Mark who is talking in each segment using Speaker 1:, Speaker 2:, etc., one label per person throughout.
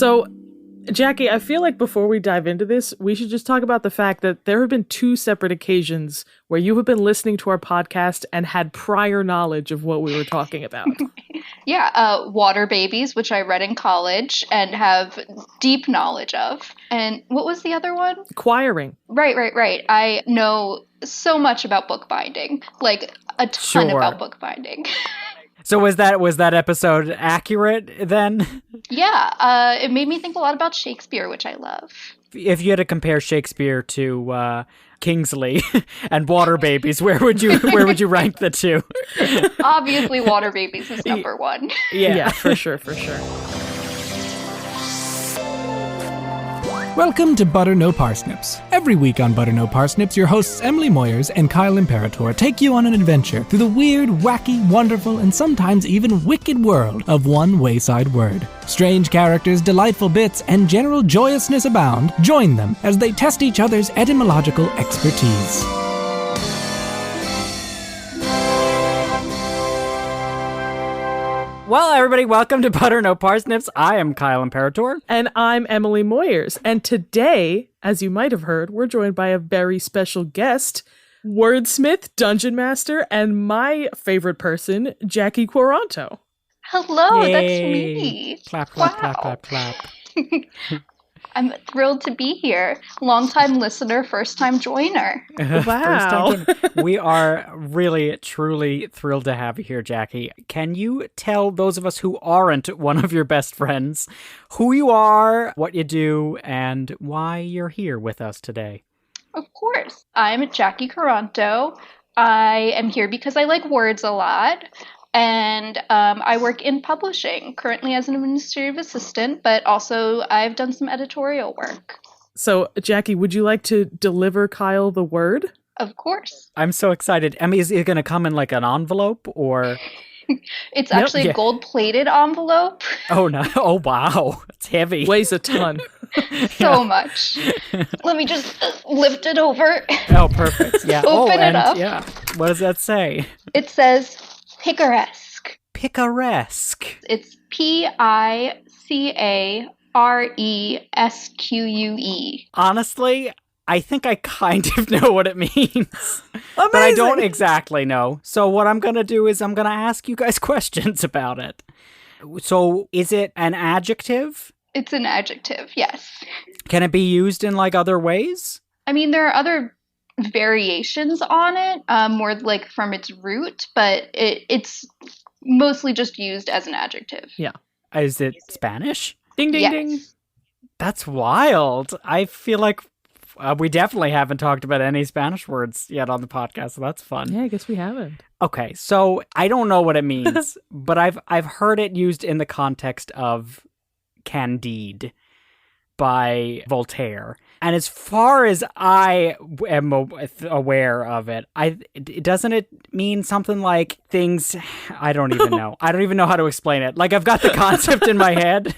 Speaker 1: So, Jackie, I feel like before we dive into this, we should just talk about the fact that there have been 2 separate occasions where you have been listening to our podcast and had prior knowledge of what we were talking about.
Speaker 2: Yeah, Water Babies, which I read in college and have deep knowledge of. And what was the other one?
Speaker 1: Choiring.
Speaker 2: Right. I know so much about bookbinding, like a ton about bookbinding.
Speaker 3: So was that episode accurate then?
Speaker 2: Yeah, it made me think a lot about Shakespeare, which I love.
Speaker 3: If you had to compare Shakespeare to Kingsley and Water Babies, where would you rank the two?
Speaker 2: Obviously, Water Babies is number 1.
Speaker 1: Yeah, for sure.
Speaker 4: Welcome to Butter No Parsnips. Every week on Butter No Parsnips, your hosts Emily Moyers and Kyle Imperatore take you on an adventure through the weird, wacky, wonderful, and sometimes even wicked world of one wayside word. Strange characters, delightful bits, and general joyousness abound. Join them as they test each other's etymological expertise.
Speaker 3: Well, everybody, welcome to Butter No Parsnips. I am Kyle Imperatore.
Speaker 1: And I'm Emily Moyers. And today, as you might have heard, we're joined by a very special guest, wordsmith, dungeon master, and my favorite person, Jackie Quaranto.
Speaker 2: Hello,
Speaker 3: Yay.
Speaker 2: That's me.
Speaker 3: Clap.
Speaker 2: I'm thrilled to be here. Long-time listener, first-time joiner.
Speaker 1: Wow.
Speaker 3: We are really, truly thrilled to have you here, Jackie. Can you tell those of us who aren't one of your best friends who you are, what you do, and why you're here with us today?
Speaker 2: Of course. I'm Jackie Quaranto. I am here because I like words a lot. And I work in publishing, currently as an administrative assistant, but also I've done some editorial work.
Speaker 1: So, Jackie, would you like to deliver Kyle the word?
Speaker 2: Of course.
Speaker 3: I'm so excited. I mean, is it going to come in like an envelope or...
Speaker 2: It's actually a gold-plated envelope.
Speaker 3: Oh, no. Oh, wow. It's heavy.
Speaker 1: Weighs a ton.
Speaker 2: So much. Let me just lift it over.
Speaker 3: Oh, perfect. Yeah.
Speaker 2: Open it up.
Speaker 3: Yeah. What does that say?
Speaker 2: It says Picaresque.
Speaker 3: Picaresque.
Speaker 2: It's Picaresque.
Speaker 3: Honestly, I think I kind of know what it means. But I don't exactly know. So what I'm going to do is I'm going to ask you guys questions about it. So is it an adjective?
Speaker 2: It's an adjective, yes.
Speaker 3: Can it be used in like other ways?
Speaker 2: I mean, there are other variations on it, more like from its root, but it's mostly just used as an adjective.
Speaker 1: Yeah.
Speaker 3: Is it Spanish?
Speaker 1: Ding, ding,
Speaker 2: Yes.
Speaker 1: ding.
Speaker 3: That's wild. I feel like we definitely haven't talked about any Spanish words yet on the podcast, so that's fun.
Speaker 1: Yeah, I guess we haven't.
Speaker 3: Okay, so I don't know what it means, but I've heard it used in the context of Candide by Voltaire. And as far as I am aware of it, doesn't it mean something like things? I don't even know. I don't even know how to explain it. Like, I've got the concept in my head.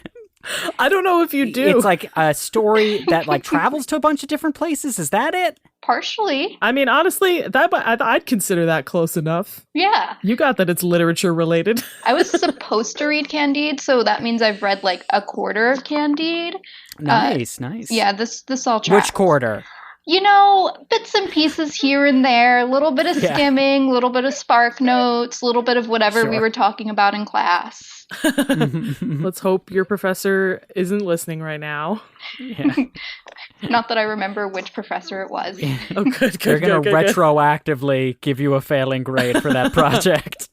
Speaker 1: I don't know if you do.
Speaker 3: It's like a story that like travels to a bunch of different places. Is that it?
Speaker 2: Partially.
Speaker 1: I mean, honestly, I'd consider that close enough.
Speaker 2: Yeah.
Speaker 1: You got that it's literature related.
Speaker 2: I was supposed to read Candide, so that means I've read like a quarter of Candide.
Speaker 3: Nice.
Speaker 2: Yeah, this all tracks.
Speaker 3: Which quarter?
Speaker 2: You know, bits and pieces here and there, a little bit of skimming, a little bit of spark notes, a little bit of whatever we were talking about in class.
Speaker 1: Let's hope your professor isn't listening right now.
Speaker 3: Yeah.
Speaker 2: Not that I remember which professor it was.
Speaker 1: Oh, good.
Speaker 3: They're going to retroactively give you a failing grade for that project.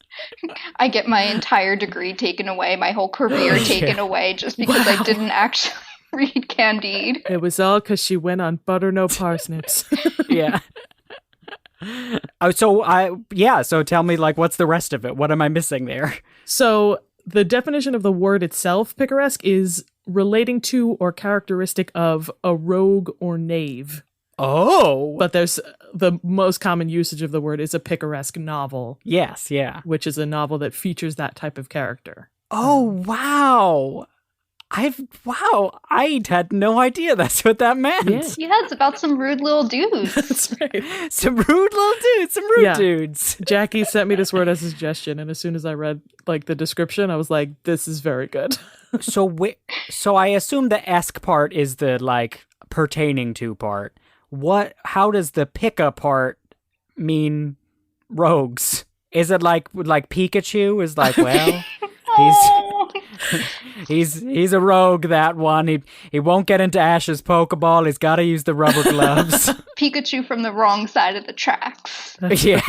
Speaker 2: I get my entire degree taken away, my whole career taken away, just because I didn't actually read Candide.
Speaker 1: It was all because she went on Butter No Parsnips.
Speaker 3: Yeah. So tell me, like, what's the rest of it? What am I missing there?
Speaker 1: So the definition of the word itself, picaresque, is relating to or characteristic of a rogue or knave.
Speaker 3: Oh.
Speaker 1: But there's the most common usage of the word is a picaresque novel.
Speaker 3: Yes, yeah.
Speaker 1: Which is a novel that features that type of character.
Speaker 3: Oh, wow. I had no idea that's what that meant.
Speaker 2: Yeah, it's about some rude little dudes.
Speaker 1: That's right.
Speaker 3: Some rude dudes.
Speaker 1: Jackie sent me this word as a suggestion, and as soon as I read like the description, I was like, this is very good.
Speaker 3: So I assume the esque part is the like pertaining to part. How does the pica part mean rogues? Is it like Pikachu is like, well,
Speaker 2: Oh.
Speaker 3: he's a rogue, that one. He won't get into Ash's Pokeball. He's got to use the rubber gloves.
Speaker 2: Pikachu from the wrong side of the tracks.
Speaker 3: Yeah.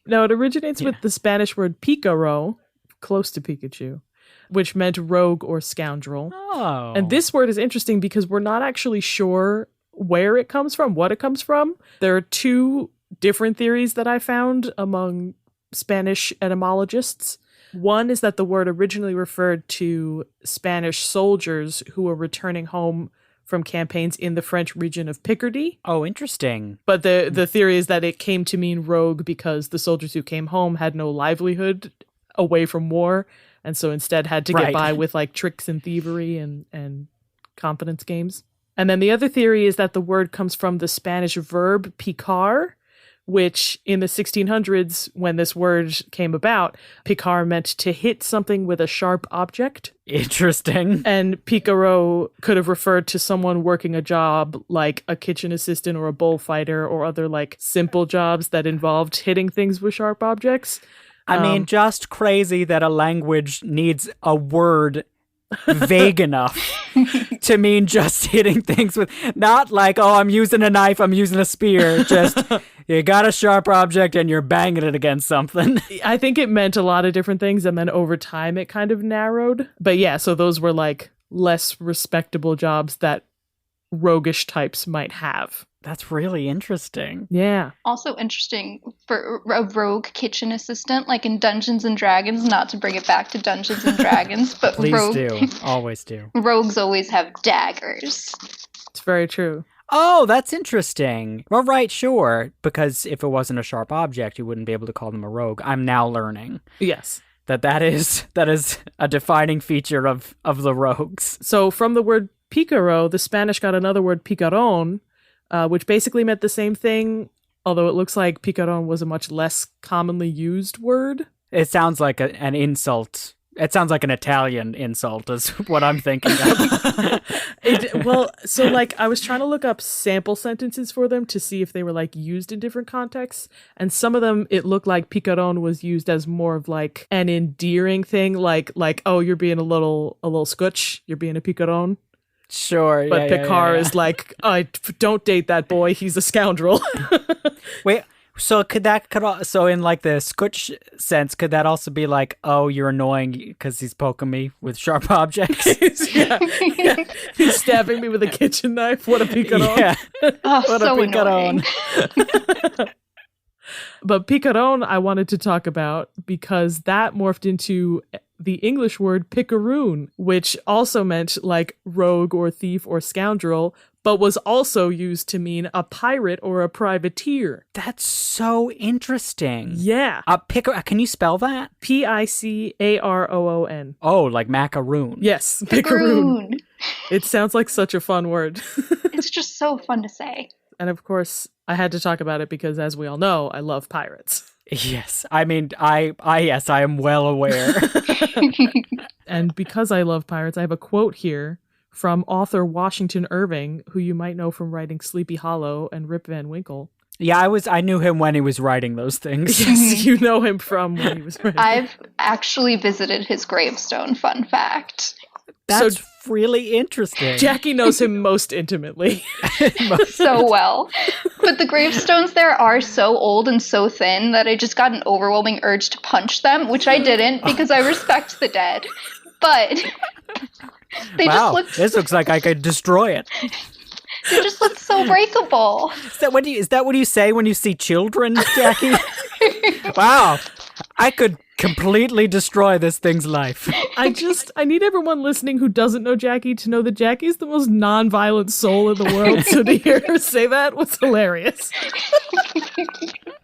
Speaker 1: No, it originates with the Spanish word pícaro, close to Pikachu, which meant rogue or scoundrel.
Speaker 3: Oh.
Speaker 1: And this word is interesting because we're not actually sure where it comes from, what it comes from. There are two different theories that I found among Spanish etymologists. One is that the word originally referred to Spanish soldiers who were returning home from campaigns in the French region of Picardy.
Speaker 3: Oh, interesting.
Speaker 1: But the theory is that it came to mean rogue because the soldiers who came home had no livelihood away from war, and so instead had to get by with like tricks and thievery and confidence games. And then the other theory is that the word comes from the Spanish verb picar, which in the 1600s, when this word came about, picar meant to hit something with a sharp object.
Speaker 3: Interesting.
Speaker 1: And picaro could have referred to someone working a job like a kitchen assistant or a bullfighter or other like simple jobs that involved hitting things with sharp objects.
Speaker 3: I mean, just crazy that a language needs a word vague enough to mean just hitting things with, not like, oh, I'm using a knife, I'm using a spear, just you got a sharp object and you're banging it against something.
Speaker 1: I think it meant a lot of different things, and then over time it kind of narrowed. But yeah, so those were like less respectable jobs that roguish types might have.
Speaker 3: That's really interesting.
Speaker 1: Yeah.
Speaker 2: Also interesting for a rogue kitchen assistant, like in Dungeons and Dragons, not to bring it back to Dungeons and Dragons, but
Speaker 3: Please do. Always do.
Speaker 2: Rogues always have daggers.
Speaker 1: It's very true.
Speaker 3: Oh, that's interesting. Well, right, sure. Because if it wasn't a sharp object, you wouldn't be able to call them a rogue. I'm now learning.
Speaker 1: Yes.
Speaker 3: That is a defining feature of the rogues.
Speaker 1: So from the word pícaro, the Spanish got another word picarón, which basically meant the same thing, although it looks like picarón was a much less commonly used word.
Speaker 3: It sounds like an insult. It sounds like an Italian insult is what I'm thinking of.
Speaker 1: So like I was trying to look up sample sentences for them to see if they were like used in different contexts, and some of them it looked like picarón was used as more of like an endearing thing, like oh, you're being a little scutch, you're being a picarón.
Speaker 3: Sure,
Speaker 1: but Picar is like, don't date that boy, he's a scoundrel.
Speaker 3: Wait, so so in like the scutch sense, could that also be like, oh, you're annoying because he's poking me with sharp objects?
Speaker 1: yeah. He's stabbing me with a kitchen knife. What a picarón.
Speaker 3: Yeah.
Speaker 2: Oh,
Speaker 3: what
Speaker 2: so
Speaker 3: a picarón.
Speaker 2: annoying.
Speaker 1: But picarón I wanted to talk about because that morphed into the English word picaroon, which also meant like rogue or thief or scoundrel, but was also used to mean a pirate or a privateer.
Speaker 3: That's so interesting.
Speaker 1: Yeah.
Speaker 3: Can you spell that?
Speaker 1: Picaroon.
Speaker 3: Oh, like macaroon.
Speaker 1: Yes, picaroon. It sounds like such a fun word.
Speaker 2: It's just so fun to say.
Speaker 1: And of course, I had to talk about it because, as we all know, I love pirates.
Speaker 3: Yes. I mean, I am well aware.
Speaker 1: And because I love pirates, I have a quote here from author Washington Irving, who you might know from writing Sleepy Hollow and Rip Van Winkle.
Speaker 3: Yeah, I knew him when he was writing those things.
Speaker 1: Yes, you know him from when he was writing.
Speaker 2: I've actually visited his gravestone, fun fact.
Speaker 3: That's really interesting.
Speaker 1: Jackie knows him most intimately.
Speaker 2: So well. But the gravestones there are so old and so thin that I just got an overwhelming urge to punch them, which I didn't because I respect the dead. But they just looked...
Speaker 3: This looks like I could destroy it.
Speaker 2: They just looked so breakable.
Speaker 3: Is that what you say when you see children, Jackie? Wow. I could completely destroy this thing's life.
Speaker 1: I need everyone listening who doesn't know Jackie to know that Jackie's the most non-violent soul in the world, so to hear her say that was hilarious.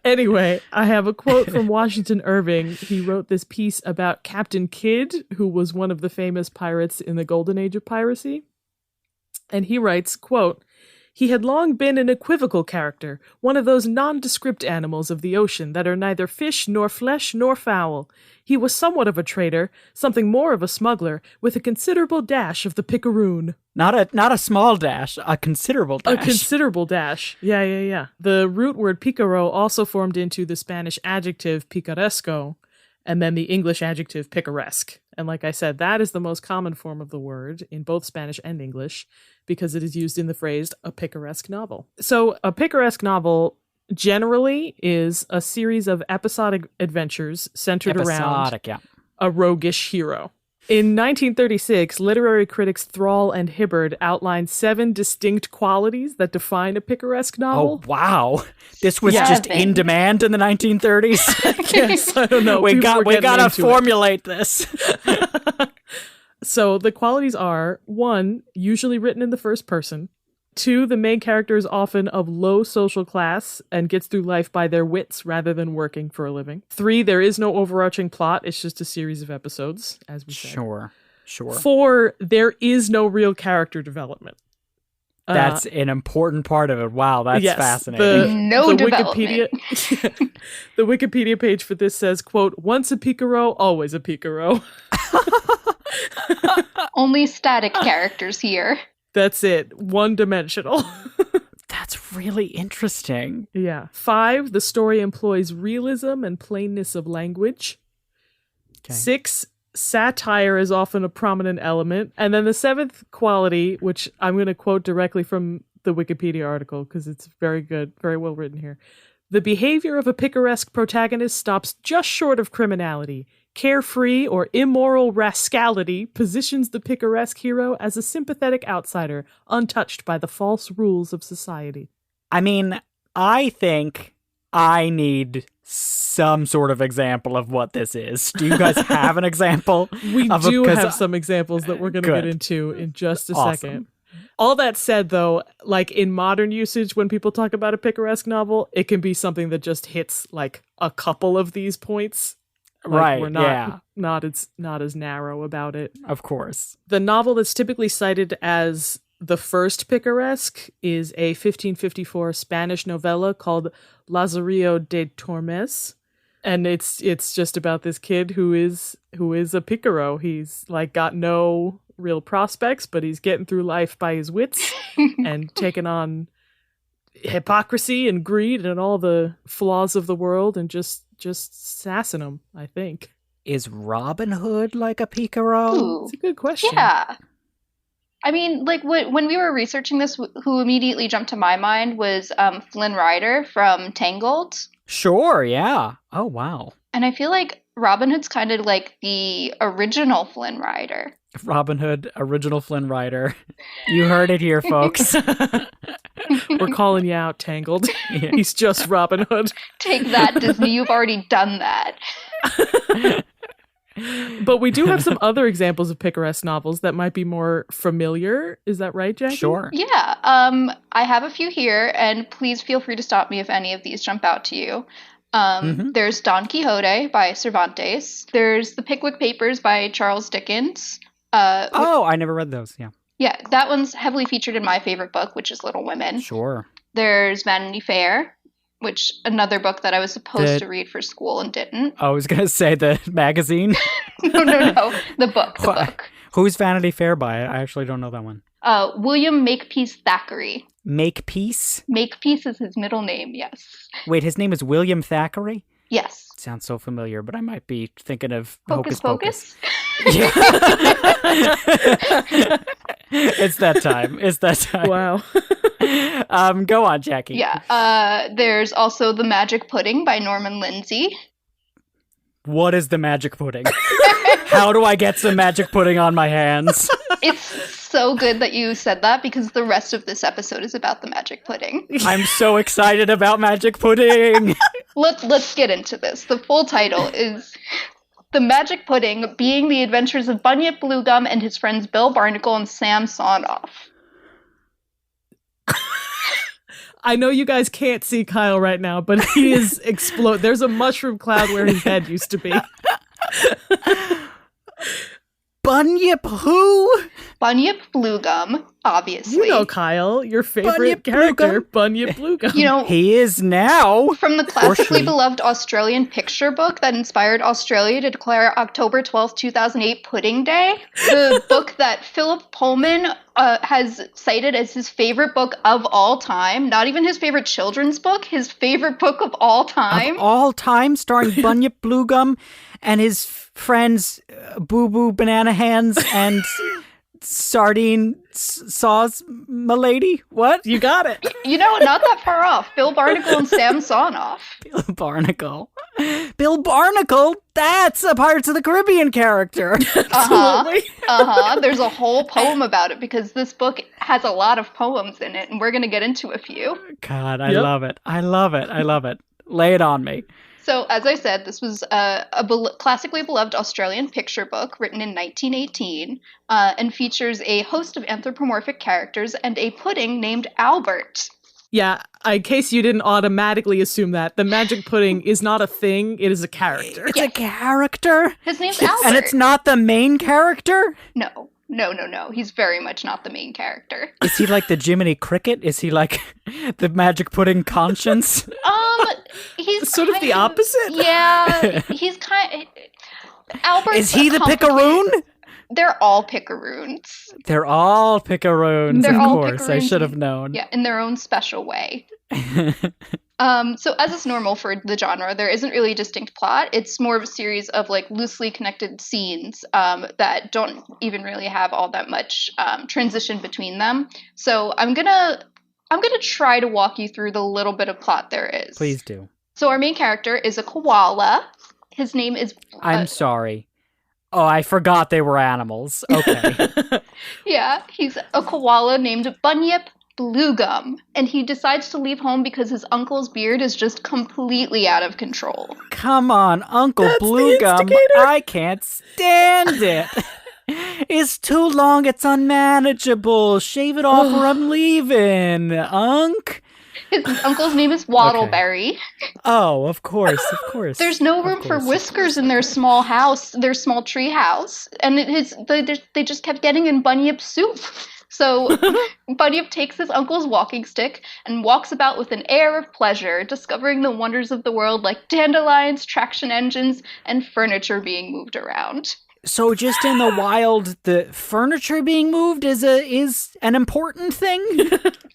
Speaker 1: Anyway, I have a quote from Washington Irving. He wrote this piece about Captain Kidd, who was one of the famous pirates in the golden age of piracy. And he writes, quote, He had long been an equivocal character, one of those nondescript animals of the ocean that are neither fish nor flesh nor fowl. He was somewhat of a trader, something more of a smuggler, with a considerable dash of the picaroon.
Speaker 3: Not a small dash, a considerable dash.
Speaker 1: A considerable dash. Yeah. The root word picaro also formed into the Spanish adjective picaresco, and then the English adjective picaresque. And like I said, that is the most common form of the word in both Spanish and English because it is used in the phrase a picaresque novel. So a picaresque novel generally is a series of episodic adventures centered around a roguish hero. In 1936, literary critics Thrall and Hibbard outlined 7 distinct qualities that define a picaresque novel.
Speaker 3: Oh, wow. This was just in demand in the 1930s?
Speaker 1: Yes, I don't know.
Speaker 3: We gotta formulate this.
Speaker 1: So the qualities are, 1, usually written in the first person. 2, the main character is often of low social class and gets through life by their wits rather than working for a living. 3, there is no overarching plot. It's just a series of episodes, as we said.
Speaker 3: Sure.
Speaker 1: 4, there is no real character development.
Speaker 3: That's an important part of it. Wow, that's fascinating.
Speaker 2: No development.
Speaker 1: The Wikipedia page for this says, quote, once a picaro, always a picaro.
Speaker 2: Only static characters here.
Speaker 1: That's it. One-dimensional.
Speaker 3: That's really interesting.
Speaker 1: Yeah. 5, the story employs realism and plainness of language. Okay. 6, satire is often a prominent element. And then the 7th quality, which I'm going to quote directly from the Wikipedia article because it's very good, very well written here. The behavior of a picaresque protagonist stops just short of criminality. Carefree or immoral rascality positions the picaresque hero as a sympathetic outsider, untouched by the false rules of society.
Speaker 3: I mean, I think I need some sort of example of what this is. Do you guys have an example?
Speaker 1: We do have some examples that we're going to get into in just a second. All that said, though, like in modern usage, when people talk about a picaresque novel, it can be something that just hits like a couple of these points. Like, we're not as narrow about it.
Speaker 3: Of course.
Speaker 1: The novel that's typically cited as the first picaresque is a 1554 Spanish novella called Lazarillo de Tormes. And it's just about this kid who is a picaro. He's like got no real prospects, but he's getting through life by his wits and taking on hypocrisy and greed and all the flaws of the world and just sassing them, I think.
Speaker 3: Is Robin Hood like a picaro?
Speaker 2: Ooh,
Speaker 1: it's a good question.
Speaker 2: Yeah. I mean, like when we were researching this, who immediately jumped to my mind was Flynn Rider from Tangled.
Speaker 3: Sure, yeah. Oh, wow.
Speaker 2: And I feel like Robin Hood's kind of like the original Flynn Rider.
Speaker 3: Robin Hood, original Flynn Rider. You heard it here, folks.
Speaker 1: We're calling you out, Tangled. Yeah. He's just Robin Hood.
Speaker 2: Take that, Disney. You've already done that.
Speaker 1: But we do have some other examples of picaresque novels that might be more familiar. Is that right, Jackie?
Speaker 3: Sure.
Speaker 2: Yeah. I have a few here, and please feel free to stop me if any of these jump out to you. There's Don Quixote by Cervantes. There's The Pickwick Papers by Charles Dickens.
Speaker 3: I never read those, yeah.
Speaker 2: Yeah, that one's heavily featured in my favorite book, which is Little Women.
Speaker 3: Sure.
Speaker 2: There's Vanity Fair, which another book that I was supposed to read for school and didn't.
Speaker 3: I was going to say the magazine.
Speaker 2: No. The book.
Speaker 3: Who's Vanity Fair by? I actually don't know that one.
Speaker 2: William Makepeace Thackeray.
Speaker 3: Makepeace?
Speaker 2: Makepeace is his middle name, yes.
Speaker 3: Wait, his name is William Thackeray?
Speaker 2: Yes.
Speaker 3: Sounds so familiar, but I might be thinking of
Speaker 2: Hocus Pocus.
Speaker 3: Yeah. It's that time.
Speaker 1: Wow.
Speaker 3: Go on, Jackie.
Speaker 2: Yeah. There's also The Magic Pudding by Norman Lindsay.
Speaker 3: What is the magic pudding? How do I get some magic pudding on my hands?
Speaker 2: It's so good that you said that because the rest of this episode is about the magic pudding.
Speaker 3: I'm so excited about magic pudding.
Speaker 2: Let's get into this. The full title is The Magic Pudding, Being the Adventures of Bunyip Bluegum and his friends Bill Barnacle and Sam Sawnoff.
Speaker 1: I know you guys can't see Kyle right now, but he is explode. There's a mushroom cloud where his head used to be.
Speaker 3: Bunyip who?
Speaker 2: Bunyip Bluegum. obviously.
Speaker 1: You know Kyle, your favorite
Speaker 3: Bunyip
Speaker 1: character, Bunyip Bluegum.
Speaker 2: You know,
Speaker 3: He is now.
Speaker 2: from the classically
Speaker 3: she.
Speaker 2: beloved Australian picture book that inspired Australia to declare October 12th, 2008 Pudding Day, the book that Philip Pullman has cited as his favorite book of all time, not even his favorite children's book, his favorite book of all time.
Speaker 3: Of all time, starring Bunyip Bluegum and his friends Boo Boo Banana Hands and Sardine Saws Milady. What?
Speaker 1: You got it.
Speaker 2: You know, not that far off. Bill Barnacle and Sam Sonoff.
Speaker 3: Bill Barnacle. Bill Barnacle? That's a Pirates of the Caribbean character.
Speaker 2: There's a whole poem about it because this book has a lot of poems in it, and we're going to get into a few.
Speaker 3: God, I love it. I love it. I love it. Lay it on me.
Speaker 2: So, as I said, this was a classically beloved Australian picture book written in 1918 and features a host of anthropomorphic characters and a pudding named Albert.
Speaker 1: Yeah, in case you didn't automatically assume that, the magic pudding is not a thing, it is a character.
Speaker 3: It's a character?
Speaker 2: His name's Albert.
Speaker 3: And it's not the main character?
Speaker 2: No. He's very much not the main character.
Speaker 3: Is he like the Jiminy Cricket? Is he like the magic pudding conscience?
Speaker 2: He's
Speaker 1: sort of the opposite?
Speaker 2: Yeah, he's kind of... Albert's
Speaker 3: Is he the picaroon?
Speaker 2: They're all picaroons.
Speaker 3: They're all picaroons,
Speaker 2: They're
Speaker 3: of
Speaker 2: all
Speaker 3: course. I
Speaker 2: picaroons
Speaker 3: should have known.
Speaker 2: Yeah, in their own special way. So as is normal for the genre, there isn't really a distinct plot. It's more of a series of like loosely connected scenes that don't even really have all that much transition between them. So I'm gonna try to walk you through the little bit of plot there is.
Speaker 3: Please do.
Speaker 2: So our main character is a koala. His name is...
Speaker 3: I'm sorry. Oh, I forgot they were animals. Okay.
Speaker 2: Yeah, he's a koala named Bunyip Bluegum, and he decides to leave home because his uncle's beard is just completely out of control.
Speaker 3: Come on, Uncle
Speaker 1: That's the
Speaker 3: Bluegum.
Speaker 1: instigator.
Speaker 3: I can't stand it. It's too long. It's unmanageable. Shave it off or I'm leaving, Unc.
Speaker 2: His uncle's name is Waddleberry.
Speaker 3: Oh, of course.
Speaker 2: There's no room for whiskers in their small house, their small tree house, and they just kept getting in Bunyip's soup. So Bunyip takes his uncle's walking stick and walks about with an air of pleasure, discovering the wonders of the world like dandelions, traction engines, and furniture being moved around.
Speaker 3: So just in the wild, the furniture being moved is an important thing?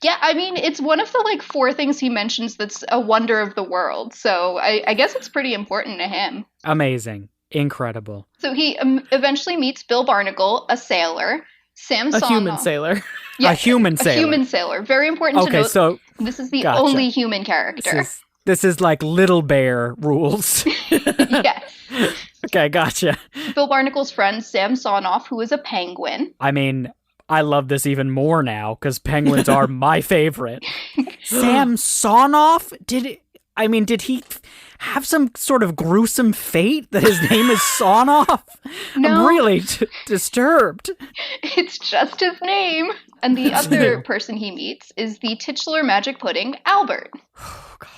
Speaker 2: Yeah, I mean, it's one of the like 4 things he mentions that's a wonder of the world. So I guess it's pretty important to him.
Speaker 3: Amazing. Incredible.
Speaker 2: So he eventually meets Bill Barnacle, a sailor, Sam Sonoff.
Speaker 1: A human sailor.
Speaker 2: Yeah,
Speaker 3: A human sailor.
Speaker 2: A human sailor. Very important to
Speaker 3: Okay,
Speaker 2: note.
Speaker 3: so
Speaker 2: This is the
Speaker 3: gotcha.
Speaker 2: only human character.
Speaker 3: This is like Little Bear rules.
Speaker 2: Yes.
Speaker 3: Okay, gotcha.
Speaker 2: Bill Barnacle's friend, Sam Sonoff, who is a penguin.
Speaker 3: I mean, I love this even more now because penguins are my favorite. Sam Sonoff? Did he have some sort of gruesome fate that his name is Sonoff?
Speaker 2: No.
Speaker 3: I'm really disturbed.
Speaker 2: It's just his name. And the other person he meets is the titular magic pudding, Albert.
Speaker 3: Oh, God.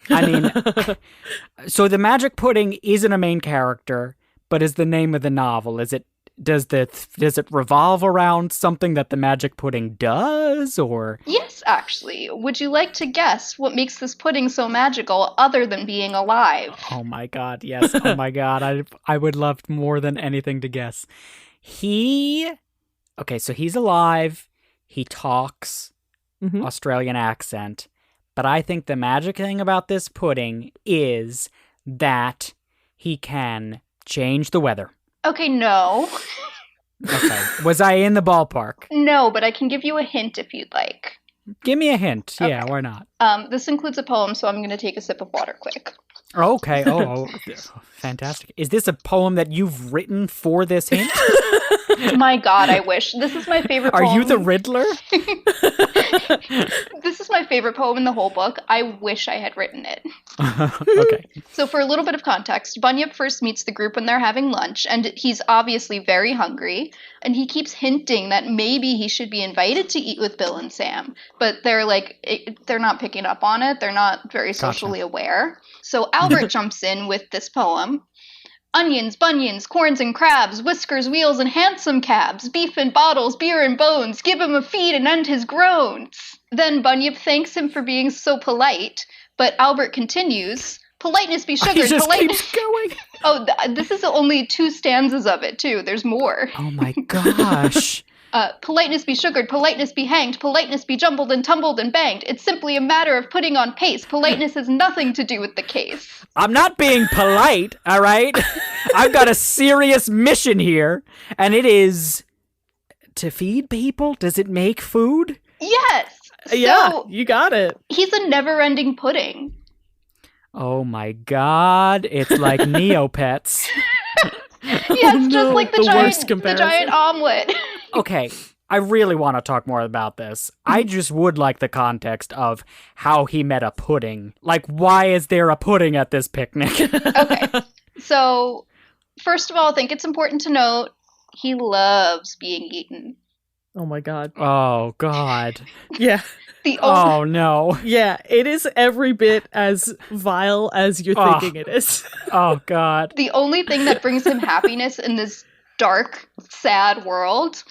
Speaker 3: I mean, so the magic pudding isn't a main character, but is the name of the novel. Does it revolve around something that the magic pudding does, or?
Speaker 2: Yes, actually. Would you like to guess what makes this pudding so magical other than being alive?
Speaker 3: Oh my God, yes. Oh my God, I would love more than anything to guess. Okay, so he's alive. He talks Australian accent. But I think the magic thing about this pudding is that he can change the weather.
Speaker 2: Okay, no.
Speaker 3: Okay. Was I in the ballpark?
Speaker 2: No, but I can give you a hint if you'd like.
Speaker 3: Give me a hint.
Speaker 2: Okay.
Speaker 3: Yeah, why not?
Speaker 2: This includes a poem, so I'm going to take a sip of water quick.
Speaker 3: Okay. Oh, fantastic. Is this a poem that you've written for this hint?
Speaker 2: My God, I wish. This is my favorite poem.
Speaker 3: Are you the Riddler?
Speaker 2: This is my favorite poem in the whole book. I wish I had written it.
Speaker 3: Okay.
Speaker 2: So for a little bit of context, Bunyip first meets the group when they're having lunch, and he's obviously very hungry, and he keeps hinting that maybe he should be invited to eat with Bill and Sam, but they're not picking up on it. They're not very socially aware. So Albert jumps in with this poem. Onions, bunions, corns and crabs, whiskers, wheels, and hansom cabs, beef and bottles, beer and bones, give him a feed and end his groans. Then Bunyip thanks him for being so polite, but Albert continues, politeness be sugared,
Speaker 3: He just
Speaker 2: politeness...
Speaker 3: keeps going.
Speaker 2: Oh, this is only 2 stanzas of it, too. There's more.
Speaker 3: Oh my gosh.
Speaker 2: Politeness be sugared, politeness be hanged, politeness be jumbled and tumbled and banged. It's simply a matter of putting on pace. Politeness has nothing to do with the case.
Speaker 3: I'm not being polite, all right? I've got a serious mission here, and it is to feed people. Does it make food?
Speaker 2: Yes!
Speaker 1: Yeah,
Speaker 2: So,
Speaker 1: you got it.
Speaker 2: he's a never-ending pudding.
Speaker 3: Oh my god, it's like Neopets.
Speaker 2: Yeah, it's just like
Speaker 1: the worst
Speaker 2: the
Speaker 1: comparison.
Speaker 2: giant omelet.
Speaker 3: Okay, I really want to talk more about this. I just would like the context of how he met a pudding. Like, why is there a pudding at this picnic?
Speaker 2: Okay. So, first of all, I think it's important to note he loves being eaten.
Speaker 1: Oh my god.
Speaker 3: Oh god.
Speaker 1: Yeah.
Speaker 2: The only
Speaker 3: Oh no.
Speaker 1: Yeah, it is every bit as vile as you're
Speaker 3: Ah.
Speaker 1: thinking it is.
Speaker 3: Oh god.
Speaker 2: The only thing that brings him happiness in this dark, sad world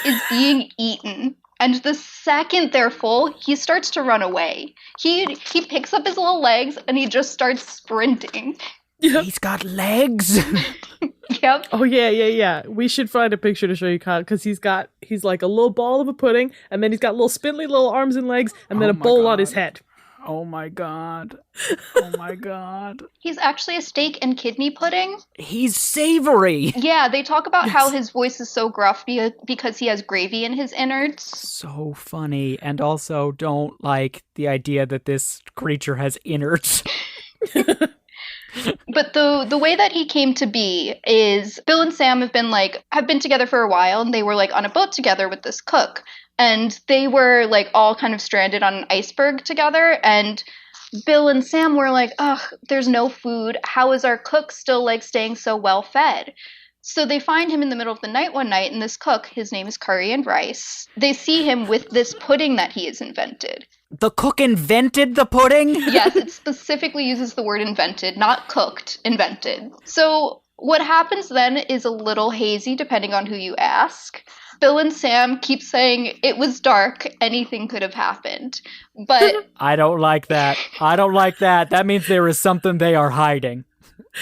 Speaker 2: is being eaten. And the second they're full, he starts to run away. He picks up his little legs and he just starts sprinting.
Speaker 3: He's got legs.
Speaker 2: Yep.
Speaker 1: Oh yeah. We should find a picture to show you, Kyle, because he's like a little ball of a pudding, and then he's got little spindly little arms and legs, and then
Speaker 3: Oh
Speaker 1: a
Speaker 3: my
Speaker 1: bowl
Speaker 3: God.
Speaker 1: on his head.
Speaker 3: Oh my god. Oh my god.
Speaker 2: He's actually a steak and kidney pudding.
Speaker 3: He's savory.
Speaker 2: Yeah, they talk about
Speaker 1: Yes.
Speaker 2: how his voice is so gruff because he has gravy in his innards.
Speaker 3: So funny. And also don't like the idea that this creature has innards.
Speaker 2: But the way that he came to be is Bill and Sam have been together for a while, and they were like on a boat together with this cook. And they were like all kind of stranded on an iceberg together, and Bill and Sam were like, ugh, there's no food. How is our cook still like staying so well fed? So they find him in the middle of the night one night, and this cook, his name is Curry and Rice, they see him with this pudding that he has invented.
Speaker 3: The cook invented the pudding?
Speaker 2: Yes, it specifically uses the word invented, not cooked, invented. So what happens then is a little hazy depending on who you ask. Bill and Sam keep saying it was dark, anything could have happened. But
Speaker 3: I don't like that. I don't like that. That means there is something they are hiding.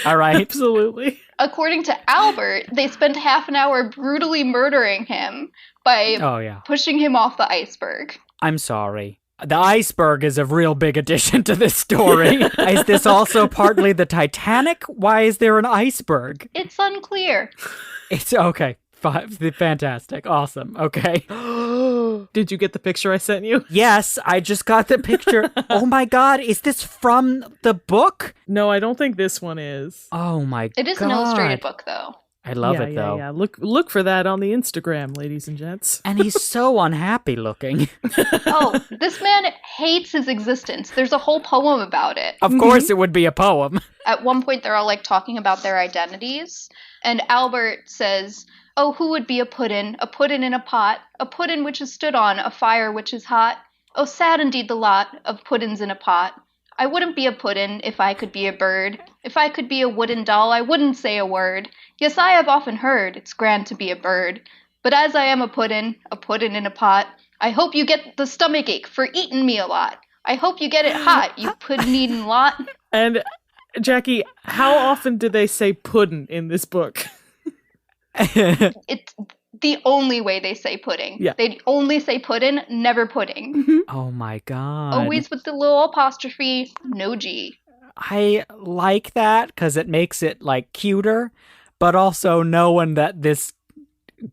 Speaker 3: All right?
Speaker 1: Absolutely.
Speaker 2: according to Albert, they spent half an hour brutally murdering him by
Speaker 3: Oh, yeah.
Speaker 2: pushing him off the iceberg.
Speaker 3: I'm sorry. The iceberg is a real big addition to this story. Is this also partly the Titanic? Why is there an iceberg?
Speaker 2: It's unclear.
Speaker 3: It's okay. Fantastic. Awesome. Okay.
Speaker 1: Did you get the picture I sent you?
Speaker 3: Yes, I just got the picture. Oh my god, is this from the book?
Speaker 1: No, I don't think this one is.
Speaker 3: Oh my god.
Speaker 2: It is an illustrated book, though.
Speaker 3: I love it though.
Speaker 1: Yeah. Look for that on the Instagram, ladies and gents.
Speaker 3: And he's so unhappy looking.
Speaker 2: Oh, this man hates his existence. There's a whole poem about it.
Speaker 3: Of course it would be a poem.
Speaker 2: At one point, they're all like talking about their identities, and Albert says, "Oh, who would be a puddin' in a pot, a puddin' which is stood on a fire which is hot? Oh, sad indeed the lot of puddins in a pot. I wouldn't be a puddin' if I could be a bird. If I could be a wooden doll, I wouldn't say a word. Yes, I have often heard it's grand to be a bird. But as I am a puddin' in a pot, I hope you get the stomach ache for eatin' me a lot. I hope you get it hot, you puddin'-eatin' lot."
Speaker 1: And Jackie, how often do they say puddin' in this book?
Speaker 2: It's the only way they say pudding.
Speaker 1: Yeah.
Speaker 2: They only say puddin', never pudding.
Speaker 3: Oh my god.
Speaker 2: Always with the little apostrophe, no G.
Speaker 3: I like that because it makes it like cuter, but also knowing that this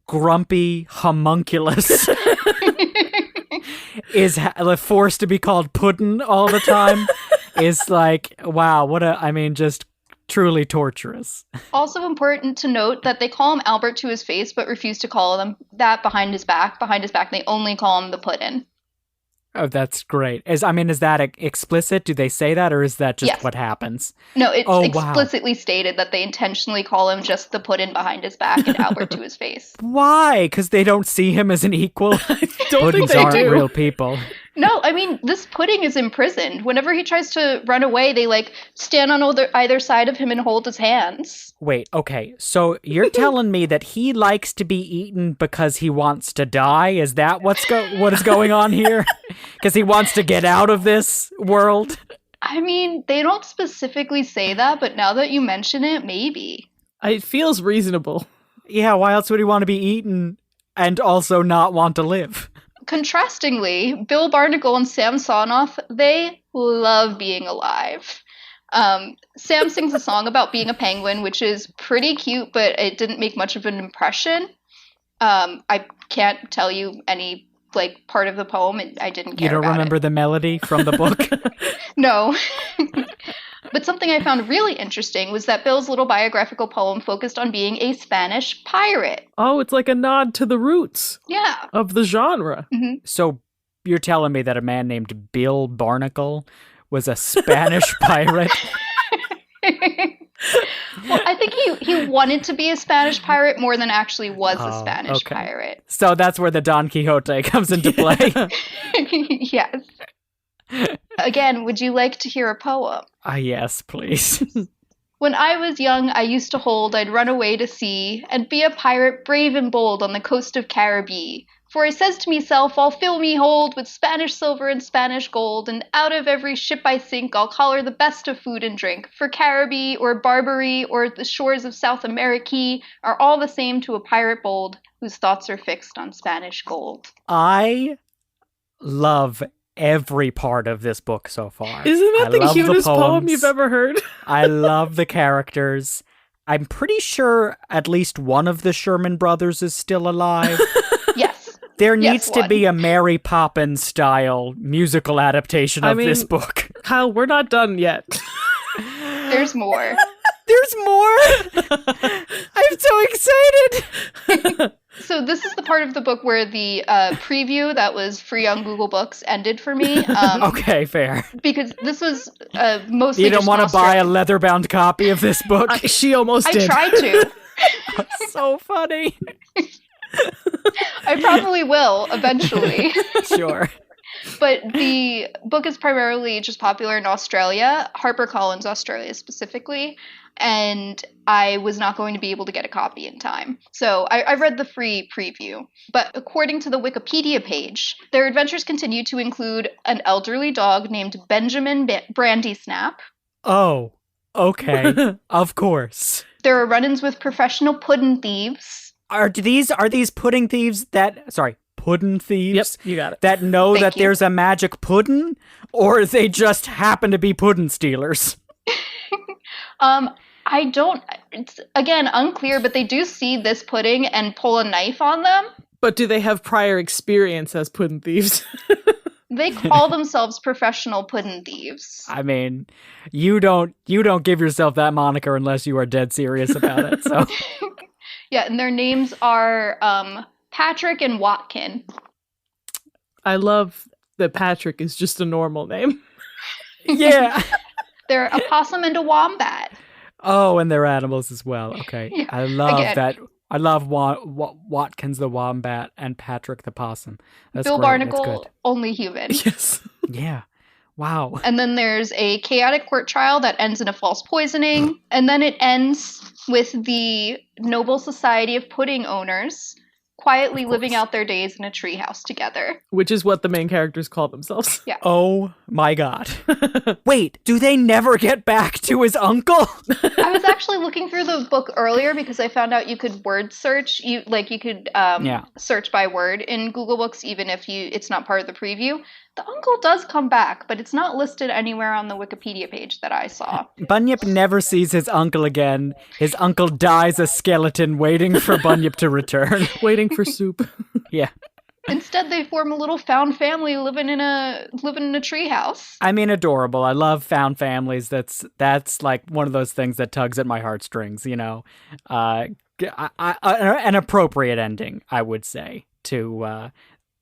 Speaker 3: grumpy homunculus is forced to be called puddin' all the time is like, wow, just truly torturous.
Speaker 2: Also important to note that they call him Albert to his face, but refuse to call him that behind his back. Behind his back, they only call him the puddin'.
Speaker 3: Oh, that's great. Is that explicit? Do they say that, or is that just
Speaker 2: Yes.
Speaker 3: what happens?
Speaker 2: No, it's
Speaker 3: Oh, wow.
Speaker 2: explicitly stated that they intentionally call him just the puddin' behind his back and Albert to his face.
Speaker 3: Why? Because they don't see him as an equal?
Speaker 1: Don't think
Speaker 3: Puddins
Speaker 1: they
Speaker 3: aren't
Speaker 1: do.
Speaker 3: real people.
Speaker 2: No, I mean, this pudding is imprisoned. Whenever he tries to run away, they like stand on either side of him and hold his hands.
Speaker 3: Wait, okay, so you're telling me that he likes to be eaten because he wants to die? Is that what is going on here? Because he wants to get out of this world?
Speaker 2: I mean, they don't specifically say that, but now that you mention it, maybe.
Speaker 1: It feels reasonable.
Speaker 3: Yeah, why else would he want to be eaten and also not want to live?
Speaker 2: Contrastingly, Bill Barnacle and Sam Sonoff, they love being alive. Sam sings a song about being a penguin, which is pretty cute, but it didn't make much of an impression. I can't tell you any part of the poem. I didn't care.
Speaker 3: You don't remember the melody from the book?
Speaker 2: No. But something I found really interesting was that Bill's little biographical poem focused on being a Spanish pirate.
Speaker 1: Oh, it's like a nod to the roots of the genre.
Speaker 2: Mm-hmm.
Speaker 3: So you're telling me that a man named Bill Barnacle was a Spanish pirate?
Speaker 2: Well, I think he wanted to be a Spanish pirate more than actually was a Spanish pirate.
Speaker 3: So that's where the Don Quixote comes into play.
Speaker 2: Yes. Again, would you like to hear a poem?
Speaker 3: Yes, please.
Speaker 2: When I was young, I used to hold I'd run away to sea and be a pirate brave and bold on the coast of Caribbee. For I says to meself, I'll fill me hold with Spanish silver and Spanish gold, and out of every ship I sink, I'll collar the best of food and drink. For Caribbee or Barbary or the shores of South America are all the same to a pirate bold, whose thoughts are fixed on Spanish gold.
Speaker 3: I love every part of this book so far.
Speaker 1: Isn't that the cutest poem you've ever heard?
Speaker 3: I love the characters. I'm pretty sure at least one of the Sherman brothers is still alive.
Speaker 2: Yes.
Speaker 3: There needs to be a Mary Poppins style musical adaptation of this book.
Speaker 1: Kyle, we're not done yet.
Speaker 2: There's more.
Speaker 3: There's more? I'm so excited!
Speaker 2: So this is the part of the book where the preview that was free on Google Books ended for me.
Speaker 3: Okay, fair.
Speaker 2: Because this was mostly
Speaker 3: You don't want to buy a leather-bound copy of this book?
Speaker 1: She almost did.
Speaker 2: I tried to.
Speaker 3: So funny.
Speaker 2: I probably will eventually.
Speaker 3: Sure.
Speaker 2: But the book is primarily just popular in Australia, HarperCollins Australia specifically, and I was not going to be able to get a copy in time. So I read the free preview. But according to the Wikipedia page, their adventures continue to include an elderly dog named Benjamin Brandysnap.
Speaker 3: Oh, okay. Of course.
Speaker 2: There are run-ins with professional pudding thieves.
Speaker 3: Are these pudding thieves pudding thieves?
Speaker 1: Yep, you got it.
Speaker 3: That know that there's a magic pudding? Or they just happen to be pudding stealers?
Speaker 2: I don't, it's again unclear, but they do see this pudding and pull a knife on them.
Speaker 1: But do they have prior experience as pudding thieves?
Speaker 2: They call themselves professional pudding thieves.
Speaker 3: I mean, you don't give yourself that moniker unless you are dead serious about it. So
Speaker 2: yeah, and their names are Patrick and Watkin.
Speaker 1: I love that Patrick is just a normal name.
Speaker 3: Yeah.
Speaker 2: They're a possum and a wombat.
Speaker 3: Oh, and they're animals as well. Okay.
Speaker 2: Yeah,
Speaker 3: I love that. I love Watkins the wombat and Patrick the possum. That's
Speaker 2: Bill
Speaker 3: great.
Speaker 2: Barnacle, only human.
Speaker 1: Yes.
Speaker 3: Yeah. Wow.
Speaker 2: And then there's a chaotic court trial that ends in a false poisoning. And then it ends with the Noble Society of Pudding Owners quietly living out their days in a treehouse together.
Speaker 1: Which is what the main characters call themselves.
Speaker 2: Yeah.
Speaker 3: Oh my god. Wait, do they never get back to his uncle?
Speaker 2: I was actually looking through the book earlier because I found out you could word search. You could search by word in Google Books even if it's not part of the preview. The uncle does come back, but it's not listed anywhere on the Wikipedia page that I saw.
Speaker 3: Bunyip never sees his uncle again. His uncle dies a skeleton waiting for Bunyip to return.
Speaker 1: Waiting for soup.
Speaker 3: Yeah.
Speaker 2: Instead, they form a little found family living in a treehouse.
Speaker 3: I mean, adorable. I love found families. That's like one of those things that tugs at my heartstrings, you know. An appropriate ending, I would say, to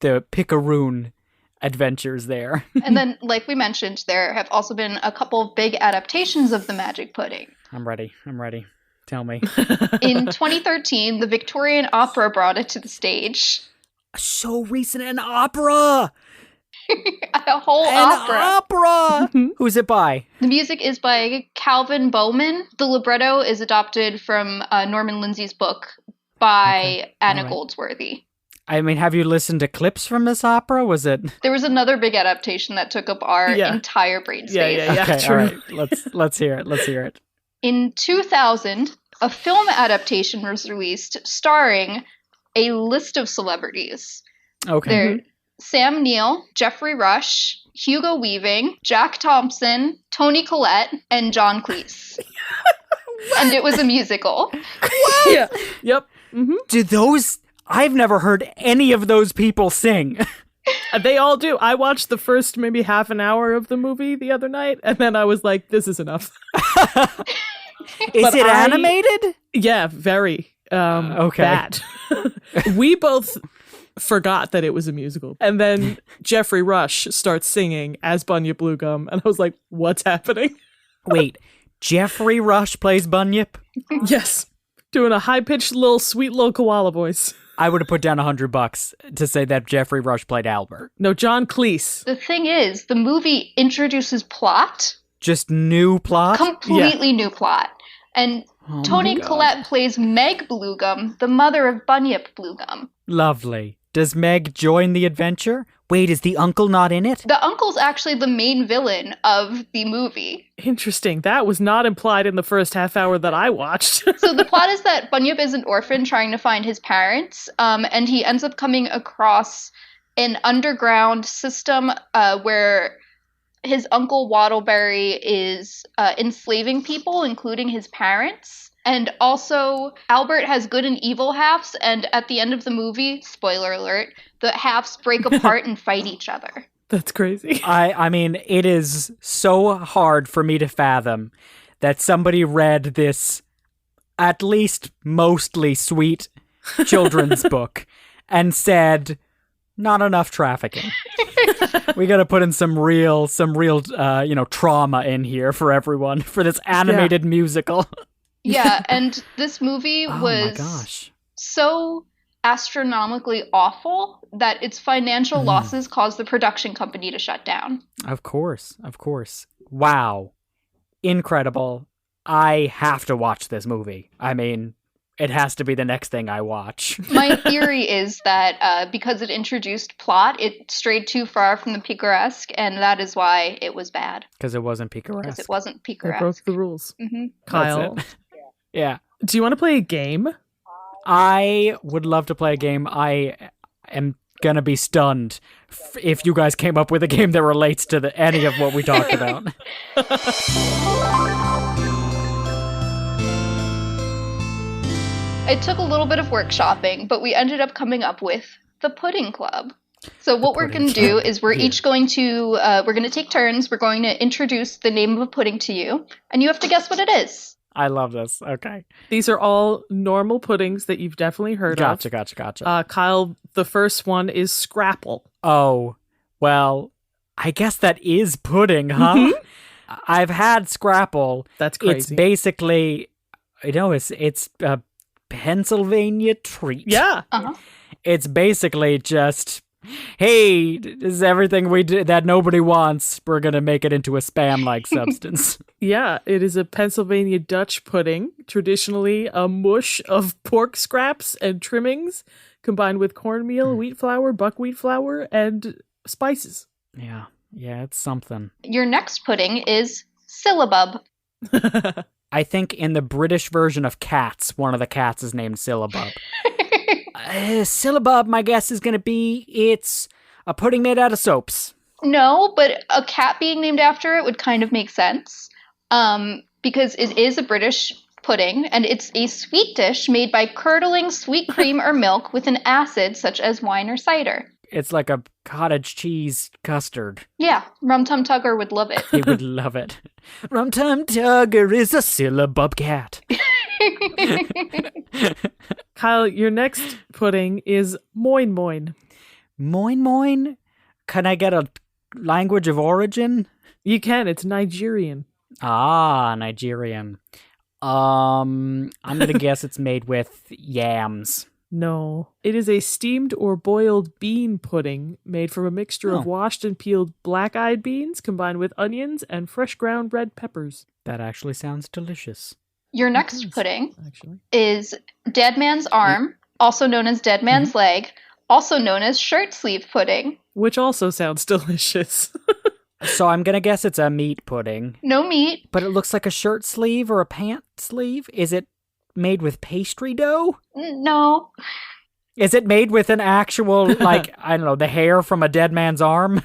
Speaker 3: the Picaroon adventures there.
Speaker 2: And then, like we mentioned, there have also been a couple of big adaptations of the Magic Pudding.
Speaker 3: I'm ready. Tell me.
Speaker 2: In 2013, the Victorian Opera brought it to the stage.
Speaker 3: So recent an opera!
Speaker 2: A whole
Speaker 3: An
Speaker 2: opera.
Speaker 3: opera!
Speaker 1: Mhm.
Speaker 3: Who's it by?
Speaker 2: The music is by Calvin Bowman. The libretto is adopted from Norman Lindsay's book by
Speaker 3: Okay.
Speaker 2: Anna
Speaker 3: All right.
Speaker 2: Goldsworthy.
Speaker 3: I mean, have you listened to clips from this opera? Was it?
Speaker 2: There was another big adaptation that took up our
Speaker 1: Yeah.
Speaker 2: entire brain space.
Speaker 1: Yeah,
Speaker 3: Okay,
Speaker 1: true.
Speaker 3: all right. Let's hear it. Let's hear it.
Speaker 2: In 2000, a film adaptation was released starring a list of celebrities.
Speaker 3: Okay.
Speaker 2: They're Sam Neill, Jeffrey Rush, Hugo Weaving, Jack Thompson, Toni Collette, and John Cleese. And it was a musical.
Speaker 1: Yeah. Yep.
Speaker 3: Do those? I've never heard any of those people sing.
Speaker 1: They all do. I watched the first maybe half an hour of the movie the other night, and then I was like, this is enough.
Speaker 3: Is
Speaker 1: But
Speaker 3: it animated?
Speaker 1: Yeah, very
Speaker 3: Okay.
Speaker 1: bad. We both forgot that it was a musical. And then Jeffrey Rush starts singing as Bunyip Bluegum, and I was like, what's happening?
Speaker 3: Wait, Jeffrey Rush plays Bunyip?
Speaker 1: Yes. Doing a high-pitched little sweet little koala voice.
Speaker 3: I would have put down $100 to say that Jeffrey Rush played Albert.
Speaker 1: No, John Cleese.
Speaker 2: The thing is, the movie introduces plot,
Speaker 3: Just new plot?
Speaker 2: completely new plot. And
Speaker 3: Oh my
Speaker 2: Toni
Speaker 3: God.
Speaker 2: Collette plays Meg Bluegum, the mother of Bunyip Bluegum.
Speaker 3: Lovely. Does Meg join the adventure? Wait, is the uncle not in it?
Speaker 2: The uncle's actually the main villain of the movie.
Speaker 1: Interesting. That was not implied in the first half hour that I watched.
Speaker 2: So the plot is that Bunyip is an orphan trying to find his parents, and he ends up coming across an underground system where his uncle Waddleberry is enslaving people, including his parents. And also, Albert has good and evil halves, and at the end of the movie, spoiler alert, the halves break apart and fight each other.
Speaker 1: That's crazy.
Speaker 3: I mean, it is so hard for me to fathom that somebody read this at least mostly sweet children's book and said, not enough trafficking. We got to put in some real trauma in here for everyone for this animated musical.
Speaker 2: Yeah, and this movie
Speaker 3: Oh my
Speaker 2: was
Speaker 3: gosh.
Speaker 2: so astronomically awful that its financial losses caused the production company to shut down.
Speaker 3: Of course. Wow. Incredible. I have to watch this movie. I mean, it has to be the next thing I watch.
Speaker 2: My theory is that because it introduced plot, it strayed too far from the picaresque, and that is why it was bad.
Speaker 3: Because it wasn't
Speaker 2: Because
Speaker 3: picaresque.
Speaker 2: it wasn't
Speaker 1: They
Speaker 2: picaresque.
Speaker 1: broke the rules.
Speaker 2: hmm
Speaker 1: Kyle,
Speaker 3: That's it. Yeah.
Speaker 1: do you want to play a game?
Speaker 3: I would love to play a game. I am gonna be stunned if you guys came up with a game that relates to any of what we talked about.
Speaker 2: It took a little bit of workshopping, but we ended up coming up with the Pudding Club. So what we're
Speaker 3: Pudding
Speaker 2: going to do
Speaker 3: Club.
Speaker 2: is we're
Speaker 3: Yeah.
Speaker 2: each going to we're going to take turns. We're going to introduce the name of a pudding to you, and you have to guess what it is.
Speaker 3: I love this. Okay.
Speaker 1: These are all normal puddings that you've definitely heard
Speaker 3: Gotcha.
Speaker 1: of. Kyle, the first one is Scrapple.
Speaker 3: Oh, well, I guess that is pudding, huh? I've had Scrapple.
Speaker 1: That's crazy.
Speaker 3: It's basically, it's a Pennsylvania treat.
Speaker 1: Yeah.
Speaker 2: Uh-huh.
Speaker 3: It's basically just, hey, this is everything we did that nobody wants. We're going to make it into a spam-like substance.
Speaker 1: Yeah, it is a Pennsylvania Dutch pudding, traditionally a mush of pork scraps and trimmings combined with cornmeal, wheat flour, buckwheat flour, and spices.
Speaker 3: Yeah, it's something.
Speaker 2: Your next pudding is Syllabub.
Speaker 3: I think in the British version of Cats, one of the cats is named Syllabub. Syllabub, my guess is going to be it's a pudding made out of soaps.
Speaker 2: No, but a cat being named after it would kind of make sense. Because it is a British pudding, and it's a sweet dish made by curdling sweet cream or milk with an acid such as wine or cider.
Speaker 3: It's like a cottage cheese custard.
Speaker 2: Yeah, Rum Tum Tugger would love it.
Speaker 3: He would love it. Rum Tum Tugger is a Syllabub cat.
Speaker 1: Kyle, your next pudding is Moin Moin.
Speaker 3: Moin Moin? Can I get a language of origin?
Speaker 1: You can, it's Nigerian.
Speaker 3: Ah, Nigerian. I'm gonna guess it's made with yams.
Speaker 1: No. It is a steamed or boiled bean pudding made from a mixture of washed and peeled black-eyed beans combined with onions and fresh ground red peppers.
Speaker 3: That actually sounds delicious.
Speaker 2: Your next pudding is Dead Man's Arm, also known as Dead Man's Leg, also known as shirt sleeve pudding.
Speaker 1: Which also sounds delicious.
Speaker 3: So I'm going to guess it's a meat pudding.
Speaker 2: No meat.
Speaker 3: But it looks like a shirt sleeve or a pant sleeve. Is it made with pastry dough?
Speaker 2: No.
Speaker 3: Is it made with an actual, like, I don't know, the hair from a dead man's arm?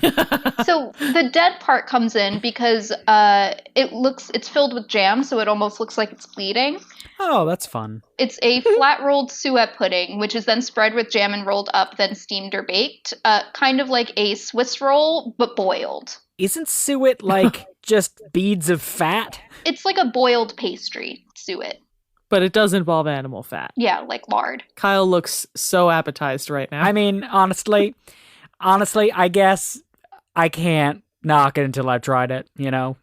Speaker 2: So the dead part comes in because it's filled with jam, so it almost looks like it's bleeding.
Speaker 3: Oh, that's fun.
Speaker 2: It's a flat-rolled suet pudding, which is then spread with jam and rolled up, then steamed or baked. Kind of like a Swiss roll, but boiled.
Speaker 3: Isn't suet like just beads of fat?
Speaker 2: It's like a boiled pastry, suet.
Speaker 1: But it does involve animal fat.
Speaker 2: Yeah, like lard.
Speaker 1: Kyle looks so appetized right now.
Speaker 3: I mean, honestly, I guess I can't knock it until I've tried it,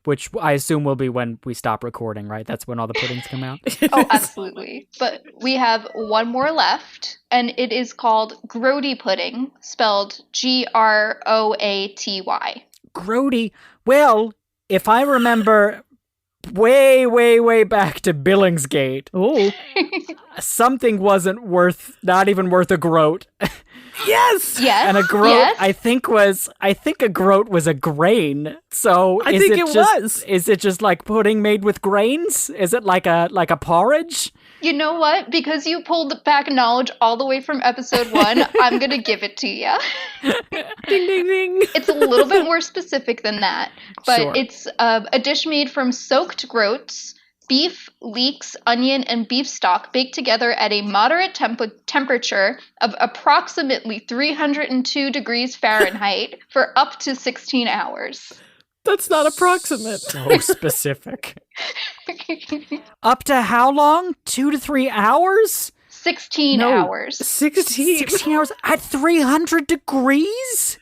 Speaker 3: which I assume will be when we stop recording, right? That's when all the puddings come out.
Speaker 2: Oh, absolutely. But we have one more left, and it is called Grody pudding, spelled Groaty.
Speaker 3: Grody? Well, if I remember way back to Billingsgate, something wasn't not even worth a groat.
Speaker 1: Yes.
Speaker 3: And a groat,
Speaker 2: yes.
Speaker 3: I think a groat was a grain. So
Speaker 1: I think it was.
Speaker 3: Is it just like pudding made with grains? Is it like a porridge?
Speaker 2: You know what? Because you pulled back knowledge all the way from episode 1, I'm going to give it to you.
Speaker 1: Ding, ding, ding.
Speaker 2: It's a little bit more specific than that. But
Speaker 3: Sure.
Speaker 2: It's a dish made from soaked groats, beef, leeks, onion, and beef stock baked together at a moderate temperature of approximately 302 degrees Fahrenheit for up to 16 hours.
Speaker 1: That's not approximate.
Speaker 3: So specific. Up to how long? 2 to 3 hours?
Speaker 2: 16 hours.
Speaker 1: 16.
Speaker 3: 16 hours at 300 degrees?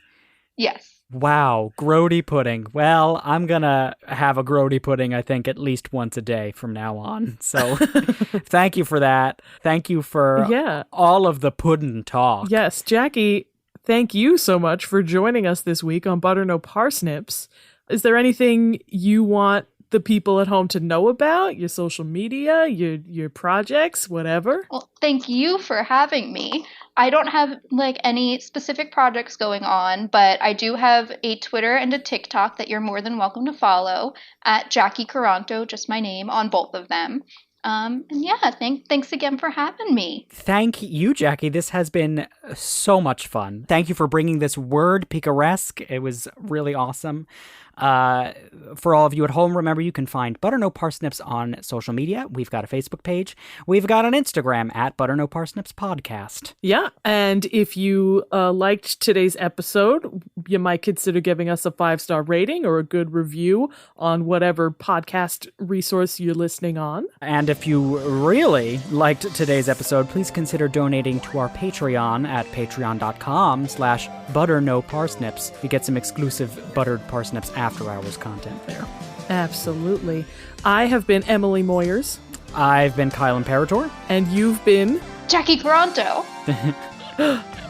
Speaker 2: Yes.
Speaker 3: Wow, grody pudding. Well, I'm gonna have a grody pudding, I think, at least once a day from now on. So thank you for that. Thank you for all of the pudding talk.
Speaker 1: Yes, Jackie, thank you so much for joining us this week on Butter No Parsnips. Is there anything you want the people at home to know about? Your social media, your projects, whatever?
Speaker 2: Well, thank you for having me. I don't have any specific projects going on, but I do have a Twitter and a TikTok that you're more than welcome to follow at Jackie Quaranto, just my name, on both of them. Thanks again for having me.
Speaker 3: Thank you, Jackie. This has been so much fun. Thank you for bringing this word, Picaresque. It was really awesome. For all of you at home, remember you can find Butter No Parsnips on social media. We've got a Facebook page. We've got an Instagram at Butter No Parsnips Podcast.
Speaker 1: Yeah, and if you liked today's episode, you might consider giving us a 5-star rating or a good review on whatever podcast resource you're listening on.
Speaker 3: And if you really liked today's episode, please consider donating to our Patreon at patreon.com/butternoparsnips. You get some exclusive buttered parsnips after hours content there.
Speaker 1: Absolutely. I have been Emily Moyers.
Speaker 3: I've been Kyle Imperatore.
Speaker 1: And you've been
Speaker 2: Jackie Quaranto.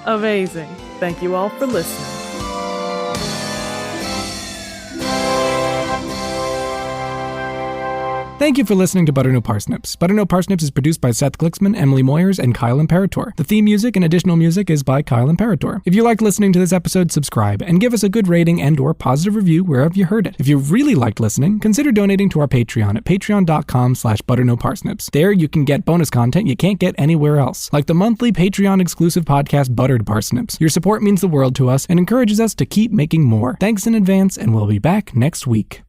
Speaker 1: Amazing. Thank you all for listening.
Speaker 4: Thank you for listening to Butter No Parsnips. Butter No Parsnips is produced by Seth Gliksman, Emily Moyers, and Kyle Imperatore. The theme music and additional music is by Kyle Imperatore. If you liked listening to this episode, subscribe and give us a good rating and or positive review wherever you heard it. If you really liked listening, consider donating to our Patreon at patreon.com/butternoparsnips. There you can get bonus content you can't get anywhere else, like the monthly Patreon exclusive podcast Buttered Parsnips. Your support means the world to us and encourages us to keep making more. Thanks in advance, and we'll be back next week.